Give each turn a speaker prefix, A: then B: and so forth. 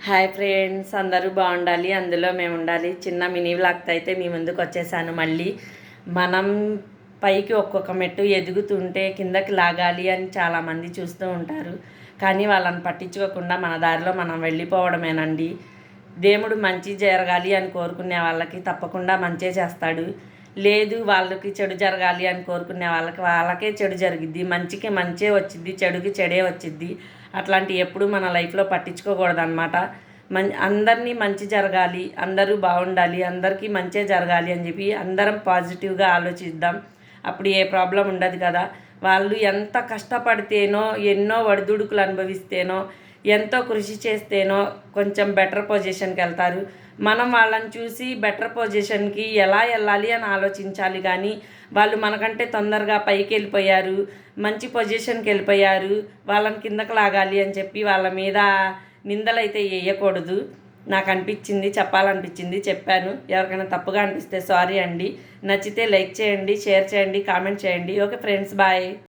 A: Hi friends, అందరూ బాగుండాలి, అందులో మేము ఉండాలి. చిన్న మినీ వ్లాగ్తో అయితే మీ ముందుకు వచ్చేసాను. మళ్ళీ మనం పైకి ఒక్కొక్క మెట్టు ఎదుగుతుంటే కిందకి లాగాలి అని చాలామంది చూస్తూ ఉంటారు. కానీ వాళ్ళని పట్టించుకోకుండా మన దారిలో మనం వెళ్ళిపోవడమేనండి. దేవుడు మంచి జరగాలి అని కోరుకునే వాళ్ళకి తప్పకుండా మంచే చేస్తాడు. లేదు వాళ్ళకి చెడు జరగాలి అని కోరుకునే వాళ్ళకే చెడు జరిగిద్ది. మంచికి మంచే వచ్చిద్ది, చెడుకి చెడే వచ్చిద్ది. అట్లాంటివి ఎప్పుడు మన లైఫ్లో పట్టించుకోకూడదన్నమాట. అందరినీ మంచి జరగాలి, అందరూ బాగుండాలి, అందరికీ మంచే జరగాలి అని చెప్పి అందరం పాజిటివ్గా ఆలోచిద్దాం. అప్పుడు ఏ ప్రాబ్లం ఉండదు కదా. వాళ్ళు ఎంత కష్టపడితేనో, ఎన్నో ఒడిదుడుకులు అనుభవిస్తేనో, ఎంతో కృషి చేస్తేనో కొంచెం బెటర్ పొజిషన్కి వెళ్తారు. మనం వాళ్ళని చూసి బెటర్ పొజిషన్కి ఎలా వెళ్ళాలి అని ఆలోచించాలి. కానీ వాళ్ళు మనకంటే తొందరగా పైకి వెళ్ళిపోయారు, మంచి పొజిషన్కి వెళ్ళిపోయారు, వాళ్ళని కిందకు లాగాలి అని చెప్పి వాళ్ళ మీద నిందలైతే వేయకూడదు. నాకు అనిపించింది, చెప్పాలనిపించింది, చెప్పాను. ఎవరికైనా తప్పుగా అనిపిస్తే సారీ అండి. నచ్చితే లైక్ చేయండి, షేర్ చేయండి, కామెంట్ చేయండి. Okay friends, bye.